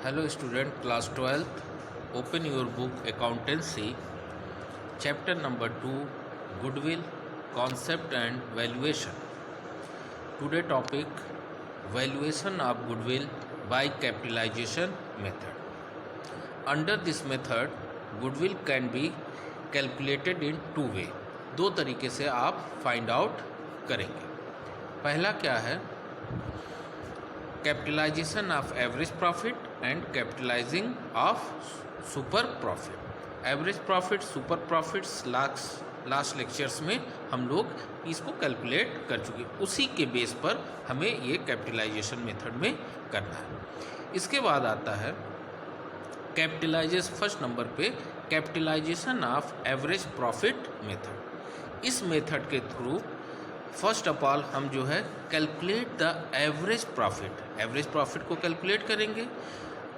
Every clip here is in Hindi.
Hello student, class 12th, open your book Accountancy, chapter number 2, Goodwill, Concept and Valuation. Today topic, Valuation of Goodwill by Capitalization Method. Under this method, Goodwill can be calculated in two way. दो तरीके से आप फाइंड आउट करेंगे. पहला क्या है, capitalisation of average profit and capitalising of super profit. Average profit, super profits last lectures में हम लोग इसको कैलकुलेट कर चुके. उसी के बेस पर हमें ये कैपिटलाइजेशन मेथड में करना है. इसके बाद आता है कैपिटलाइजेशन. फर्स्ट नंबर पे capitalisation of average profit method. इस मेथड के थ्रू फर्स्ट ऑफ ऑल हम जो है कैलकुलेट द एवरेज प्रॉफिट को कैलकुलेट करेंगे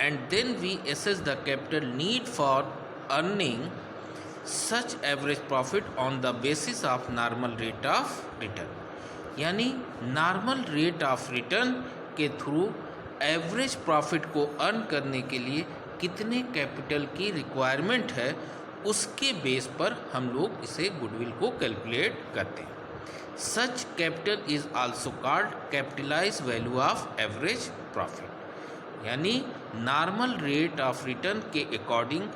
and then we assess the capital need for earning such average profit on the basis of normal rate of return. यानी नॉर्मल रेट ऑफ रिटर्न के थ्रू एवरेज प्रॉफिट को अर्न करने के लिए कितने कैपिटल की रिक्वायरमेंट है, उसके बेस पर हम लोग इसे गुडविल को कैलकुलेट करते हैं. Such capital is also called capitalized value of average profit. यानी नॉर्मल रेट ऑफ रिटर्न के अकॉर्डिंग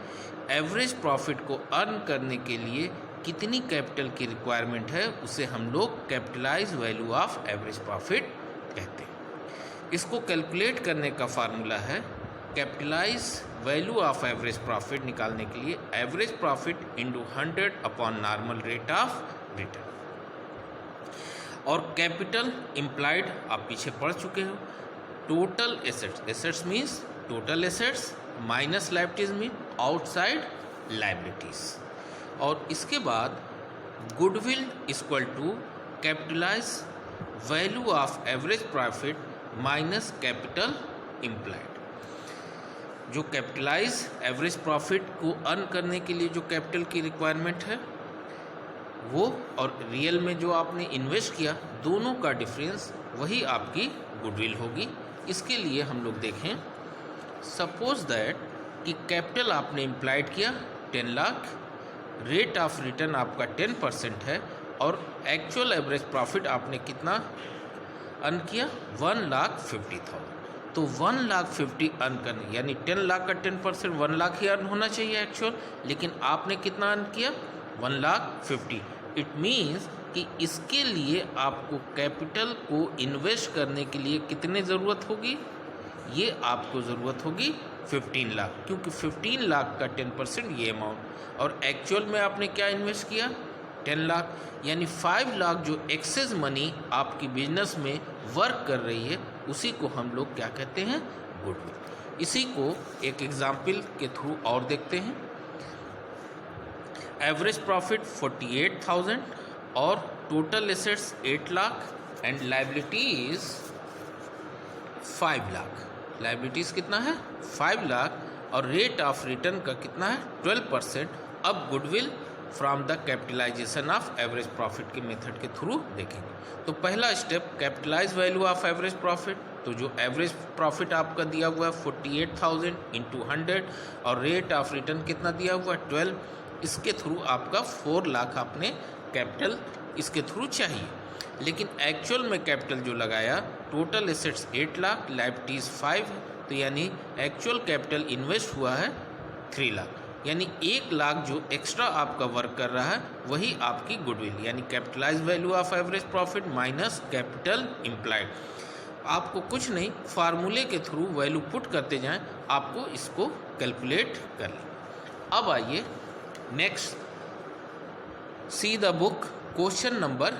एवरेज प्रॉफिट को अर्न करने के लिए कितनी कैपिटल की रिक्वायरमेंट है, उसे हम लोग capitalise value of average profit कहते हैं. इसको कैलकुलेट करने का फार्मूला है capitalise value of average profit निकालने के लिए average profit into 100 upon normal rate of return. और कैपिटल इम्प्लाइड आप पीछे पढ़ चुके हो. Total assets means total assets minus liabilities mean outside liabilities. और इसके बाद goodwill equal to capitalise value of average profit minus capital implied. जो कैपिटलाइज एवरेज प्रॉफिट को अर्न करने के लिए जो कैपिटल की रिक्वायरमेंट है वो और रियल में जो आपने इन्वेस्ट किया, दोनों का डिफरेंस वही आपकी गुडविल होगी. इसके लिए हम लोग देखें, सपोज दैट कि कैपिटल आपने इम्प्लाइड किया 10 लाख, रेट ऑफ रिटर्न आपका 10% है और एक्चुअल एवरेज प्रॉफिट आपने कितना अर्न किया 1,50,000. तो 1,50,000 अर्न करने यानी 10 लाख का 10% 1 लाख ही अर्न होना चाहिए एक्चुअल, लेकिन आपने कितना अर्न किया 1,50,000. इट मीन्स कि इसके लिए आपको कैपिटल को इन्वेस्ट करने के लिए कितने ज़रूरत होगी, ये आपको ज़रूरत होगी 15 लाख, क्योंकि 15 लाख का 10% ये अमाउंट, और एक्चुअल में आपने क्या इन्वेस्ट किया 10 लाख. यानी 5 लाख जो एक्सेस मनी आपकी बिजनेस में वर्क कर रही है, उसी को हम लोग क्या कहते हैं गुडविल. इसी को एक एग्जाम्पल के थ्रू और देखते हैं. एवरेज प्रॉफिट 48,000 और total assets 8 lakh and liabilities 5 lakh. Liabilities कितना है 5 लाख और रेट ऑफ रिटर्न का कितना है 12%. अब goodwill from the capitalisation of average profit के मेथड के थ्रू देखेंगे. तो पहला step capitalise value of average profit. तो जो एवरेज प्रॉफिट आपका दिया हुआ है 48,000 इंटू 100 और रेट ऑफ रिटर्न कितना दिया हुआ है 12. इसके थ्रू आपका 4 लाख आपने कैपिटल इसके थ्रू चाहिए, लेकिन एक्चुअल में कैपिटल जो लगाया टोटल एसेट्स 8 लाख, लायबिलिटीज 5 है, तो यानी एक्चुअल कैपिटल इन्वेस्ट हुआ है 3 लाख. यानी 1 लाख जो एक्स्ट्रा आपका वर्क कर रहा है वही आपकी गुडविल, यानी capitalise value of average profit minus capital implied. आपको कुछ नहीं, फार्मूले के थ्रू वैल्यू पुट करते जाएं, आपको इसको कैलकुलेट कर लें. अब आइए next, see the book question number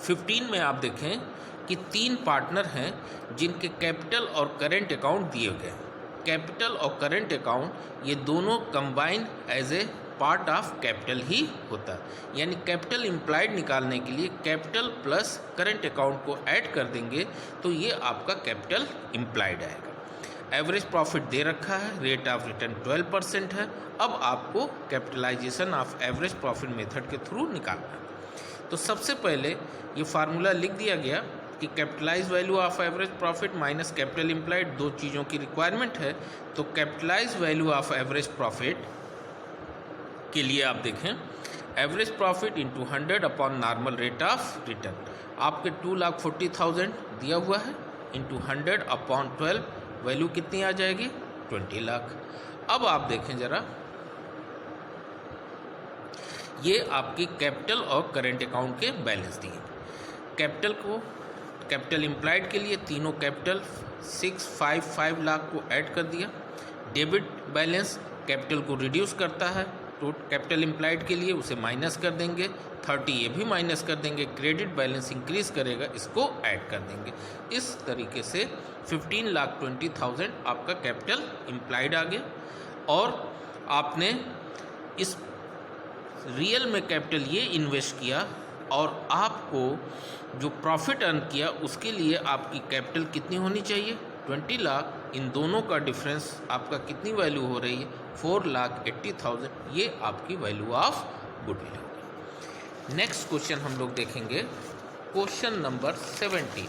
15 में आप देखें कि 3 पार्टनर हैं जिनके कैपिटल और करेंट अकाउंट दिए गए. कैपिटल और करेंट अकाउंट ये दोनों combine as a part of capital ही होता है. यानी कैपिटल इम्प्लाइड निकालने के लिए कैपिटल प्लस करेंट अकाउंट को ऐड कर देंगे तो ये आपका कैपिटल इम्प्लाइड आएगा. एवरेज प्रॉफिट दे रखा है, रेट ऑफ रिटर्न 12% है. अब आपको capitalisation of average profit method के थ्रू निकालना है. तो सबसे पहले ये फार्मूला लिख दिया गया कि capitalise value of average profit minus capital implied, दो चीज़ों की रिक्वायरमेंट है। तो capitalise value of average profit के लिए आप देखें average profit into 100 upon normal rate of return. आपके 2,40,000 दिया हुआ है, इंटू 100 अपॉन 12 वैल्यू कितनी आ जाएगी 20 लाख। अब आप देखें ज़रा, ये आपकी कैपिटल और करेंट अकाउंट के बैलेंस दिए। कैपिटल इम्प्लाइड के लिए तीनों कैपिटल 655 लाख को ऐड कर दिया। डेबिट बैलेंस कैपिटल को रिड्यूस करता है, तो कैपिटल इम्प्लाइड के लिए उसे माइनस कर देंगे, 30 ये भी माइनस कर देंगे। क्रेडिट बैलेंस इंक्रीज करेगा, इसको ऐड कर देंगे। इस तरीके से 15,20,000 आपका कैपिटल इम्प्लाइड आ गया। और आपने इस रियल में कैपिटल ये इन्वेस्ट किया और आपको जो प्रॉफिट अर्न किया उसके लिए आपकी कैपिटल कितनी होनी चाहिए 20 लाख। इन दोनों का डिफरेंस आपका कितनी वैल्यू हो रही है 4,80,000। ये आपकी वैल्यू ऑफ गुडविल होगी। नेक्स्ट क्वेश्चन हम लोग देखेंगे, क्वेश्चन नंबर 17।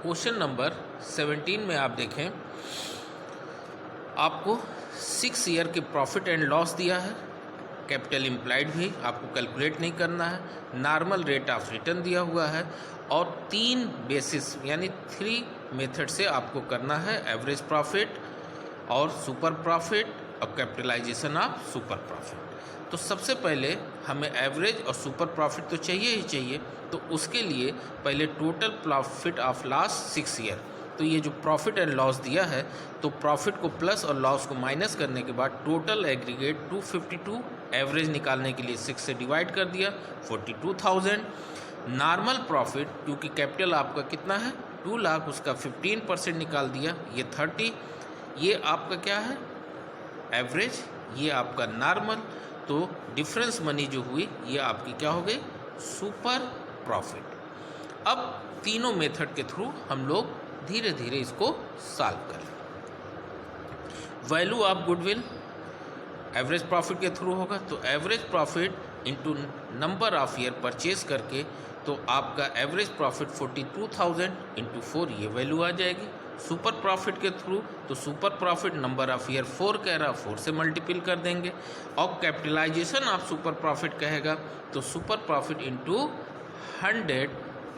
क्वेश्चन नंबर 17 में आप देखें, आपको 6 ईयर के प्रॉफिट एंड लॉस दिया है। कैपिटल इम्प्लाइड भी आपको कैलकुलेट नहीं करना है। नॉर्मल रेट ऑफ रिटर्न दिया हुआ है और 3 बेसिस यानी 3 मेथड से आपको करना है एवरेज प्रॉफिट और सुपर प्रॉफिट और कैपिटलाइजेशन ऑफ सुपर प्रॉफिट। तो सबसे पहले हमें एवरेज और सुपर प्रॉफिट तो चाहिए ही चाहिए, तो उसके लिए पहले total profit of last 6 year. तो ये जो प्रॉफिट एंड लॉस दिया है, तो प्रॉफिट को प्लस और लॉस को माइनस करने के बाद टोटल एग्रीगेट 252, एवरेज निकालने के लिए 6 से डिवाइड कर दिया 42,000। नॉर्मल प्रॉफिट क्योंकि कैपिटल आपका कितना है 2 लाख, उसका 15% निकाल दिया, ये 30। ये आपका क्या है एवरेज, ये आपका नॉर्मल। तो डिफरेंस मनी जो हुई ये आपकी क्या हो गई सुपर प्रॉफिट। अब तीनों मेथड के थ्रू हम लोग धीरे धीरे इसको सॉल्व करें। Value of goodwill average profit के थ्रू होगा, तो average profit into number of year purchase करके तो आपका एवरेज प्रॉफिट 42,000 इंटू 4 ये वैल्यू आ जाएगी। सुपर प्रॉफिट के थ्रू तो super profit number of year 4 कह रहा, 4 से मल्टीपल कर देंगे। और कैपिटलाइजेशन ऑफ सुपर प्रॉफिट कहेगा तो super profit into 100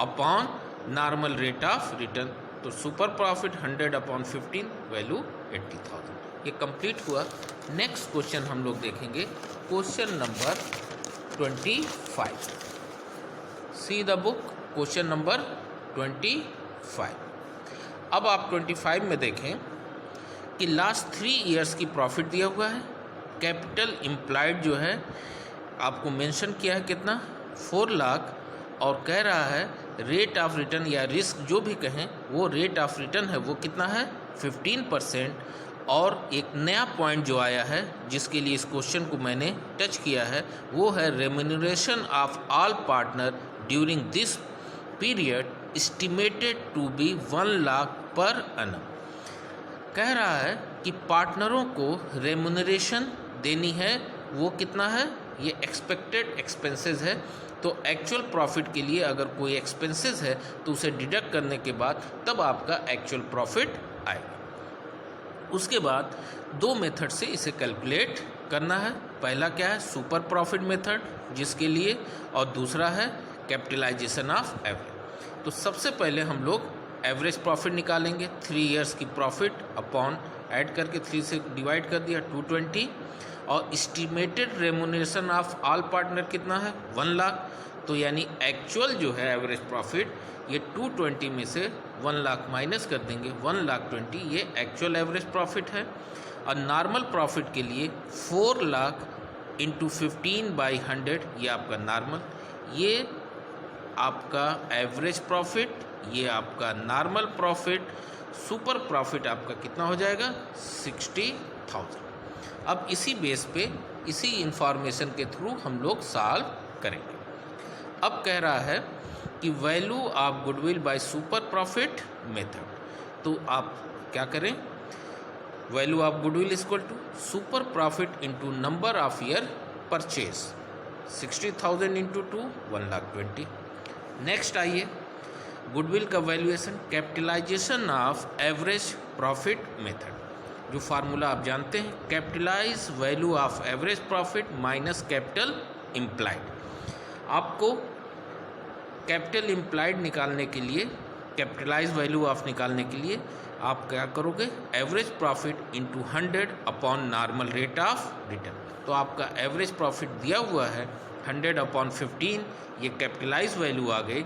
upon normal rate of return, तो सुपर प्रॉफिट 100 अपॉन 15 वैल्यू 80,000। ये कंप्लीट हुआ। नेक्स्ट क्वेश्चन हम लोग देखेंगे, question number 25। See the book, question number 25। अब आप 25 में देखें कि लास्ट 3 ईयर्स की प्रॉफिट दिया हुआ है। कैपिटल इम्प्लाइड जो है आपको मेंशन किया है कितना 4 लाख, और कह रहा है रेट ऑफ रिटर्न या रिस्क जो भी कहें वो रेट ऑफ रिटर्न है वो कितना है 15%। और एक नया पॉइंट जो आया है जिसके लिए इस क्वेश्चन को मैंने टच किया है वो है remuneration of all partner during this period estimated to be 1 lakh per annum। कह रहा है कि पार्टनरों को रेम्यूनरेशन देनी है, वो कितना है ये एक्सपेक्टेड एक्सपेंसेस है। तो एक्चुअल प्रॉफिट के लिए अगर कोई एक्सपेंसेस है तो उसे डिडक्ट करने के बाद तब आपका एक्चुअल प्रॉफिट आएगा। उसके बाद 2 मेथड से इसे कैलकुलेट करना है। पहला क्या है सुपर प्रॉफिट मेथड जिसके लिए, और दूसरा है कैपिटलाइजेशन ऑफ एवरेज। तो सबसे पहले हम लोग एवरेज प्रॉफिट निकालेंगे। 3 ईयर्स की प्रॉफिट अपॉन ऐड करके 3 से डिवाइड कर दिया 220, और estimated remuneration of all partner कितना है 1 लाख। तो यानी एक्चुअल जो है एवरेज प्रॉफिट ये 220 में से 1 लाख माइनस कर देंगे, 1,20,000 ये एक्चुअल एवरेज प्रॉफिट है। और नॉर्मल प्रॉफिट के लिए 4 लाख इंटू 15/100 ये आपका नॉर्मल, ये आपका एवरेज प्रॉफिट, ये आपका नॉर्मल प्रॉफिट। सुपर प्रॉफिट आपका कितना हो जाएगा 60,000। अब इसी बेस पे इसी इंफॉर्मेशन के थ्रू हम लोग सॉल्व करेंगे। अब कह रहा है कि value of goodwill by super profit method. तो आप क्या करें, value of goodwill equal to super profit into number of year purchase, 60,000 into 2 1,20,000। Next आइए, गुडविल का valuation, capitalisation of average profit method. जो फार्मूला आप जानते हैं, capitalise value of average profit minus capital implied. आपको कैपिटल इम्प्लाइड निकालने के लिए, कैपिटलाइज वैल्यू ऑफ निकालने के लिए आप क्या करोगे, average profit into 100 upon normal rate of return. तो आपका एवरेज प्रॉफिट दिया हुआ है 100 अपॉन 15, ये कैपिटलाइज वैल्यू आ गई।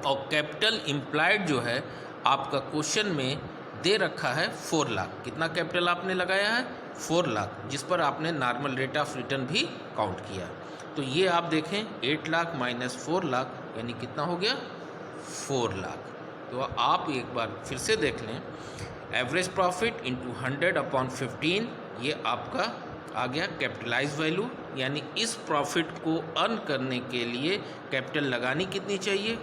और कैपिटल इम्प्लाइड जो है आपका क्वेश्चन में दे रखा है 4 लाख। कितना कैपिटल आपने लगाया है, 4 लाख, जिस पर आपने नॉर्मल रेट ऑफ रिटर्न भी काउंट किया। तो ये आप देखें 8 लाख माइनस 4 लाख यानी कितना हो गया, 4 लाख। तो आप एक बार फिर से देख लें, एवरेज प्रॉफिट इंटू 100 अपॉन 15, ये आपका आ गया कैपिटलाइज वैल्यू। यानी इस प्रॉफिट को अर्न करने के लिए कैपिटल लगानी कितनी चाहिए,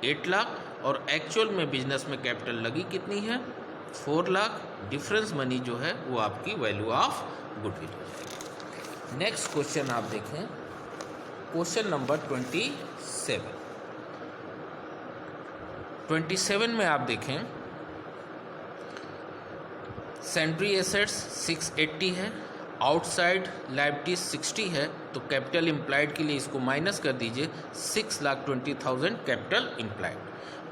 8 लाख, और एक्चुअल में बिजनेस में कैपिटल लगी कितनी है, 4 लाख। डिफरेंस मनी जो है वो आपकी वैल्यू ऑफ गुडविल हो जाएगी। नेक्स्ट क्वेश्चन आप देखें, क्वेश्चन नंबर 27 में आप देखें, सेंट्री एसेट्स 680 है, आउटसाइड लायबिलिटीज 60 है, तो कैपिटल इम्प्लाइड के लिए इसको माइनस कर दीजिए, 6,20,000 कैपिटल इम्प्लाइड।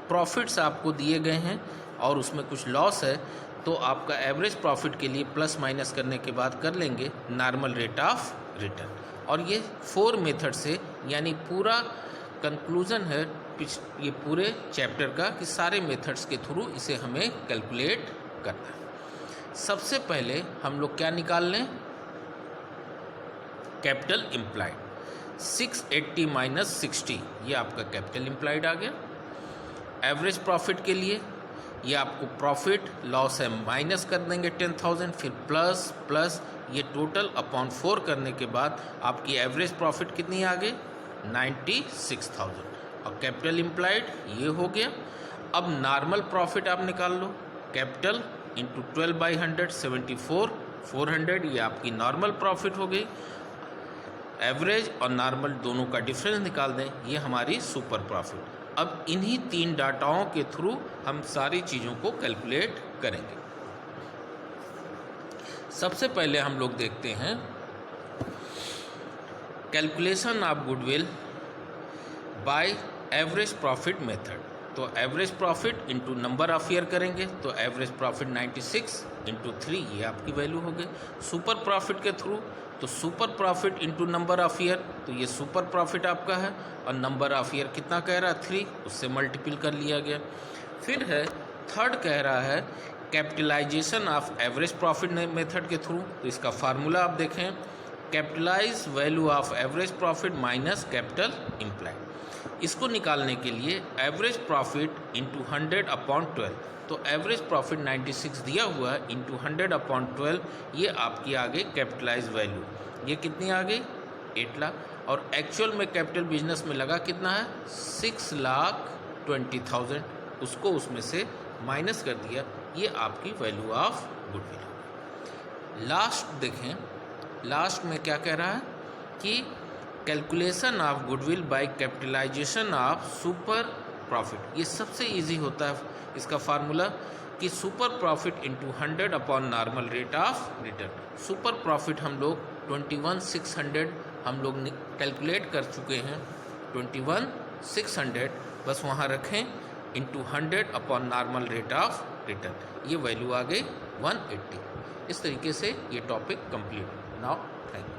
प्रॉफिट्स आपको दिए गए हैं और उसमें कुछ लॉस है, तो आपका एवरेज प्रॉफिट के लिए प्लस माइनस करने के बाद कर लेंगे नॉर्मल रेट ऑफ रिटर्न। और ये 4 मेथड से, यानी पूरा कंक्लूजन है ये पूरे चैप्टर का कि सारे मेथड्स के थ्रू इसे हमें कैलकुलेट करना है। सबसे पहले हम लोग क्या निकाल लें, कैपिटल इम्प्लाइड। 680 माइनस 60, ये आपका कैपिटल इम्प्लाइड आ गया। एवरेज प्रॉफिट के लिए ये आपको प्रॉफिट लॉस है, माइनस कर देंगे 10,000, फिर प्लस प्लस, ये टोटल अपॉन 4 करने के बाद आपकी एवरेज प्रॉफिट कितनी आ गई, 96,000। और कैपिटल इम्प्लाइड ये हो गया। अब नॉर्मल प्रॉफिट आप निकाल लो, कैपिटल इंटू 12/100 74, 400, ये आपकी नॉर्मल प्रॉफिट हो गई। एवरेज और नॉर्मल दोनों का डिफरेंस निकाल दें, ये हमारी सुपर प्रॉफिट। अब इन्हीं 3 डाटाओं के थ्रू हम सारी चीज़ों को कैलकुलेट करेंगे। सबसे पहले हम लोग देखते हैं calculation of goodwill by average profit method. तो average profit into number of year करेंगे, तो एवरेज प्रॉफिट 96 इंटू 3, ये आपकी वैल्यू हो गई। सुपर प्रॉफिट के थ्रू, तो super profit into number of year, तो ये सुपर प्रॉफिट आपका है, और नंबर ऑफ ईयर कितना कह रहा है, 3, उससे मल्टीपल कर लिया गया। फिर है थर्ड कह रहा है capitalisation of average profit method के थ्रू, तो इसका फार्मूला आप देखें, capitalise value of average profit minus capital implied. इसको निकालने के लिए एवरेज प्रॉफिट इंटू 100 अपॉन 12, तो एवरेज प्रॉफिट 96 दिया हुआ है, इंटू 100 अपॉन 12, ये आपकी आ गई कैपिटलाइज वैल्यू। ये कितनी आ गई, 8 लाख। और एक्चुअल में कैपिटल बिजनेस में लगा कितना है, 6,20,000, उसको उसमें से माइनस कर दिया, ये आपकी वैल्यू ऑफ गुडविल। लास्ट देखें, लास्ट में क्या कह रहा है कि calculation of goodwill by capitalisation of super profit. ये सबसे इजी होता है इसका फार्मूला कि super profit into 100 upon normal rate of return. Super profit हम लोग 21,600 हम लोग कैलकुलेट कर चुके हैं, 21,600 बस वहाँ रखें, into 100 upon normal rate of return, ये वैल्यू आ गई 180। इस तरीके से ये topic complete. Now thank you.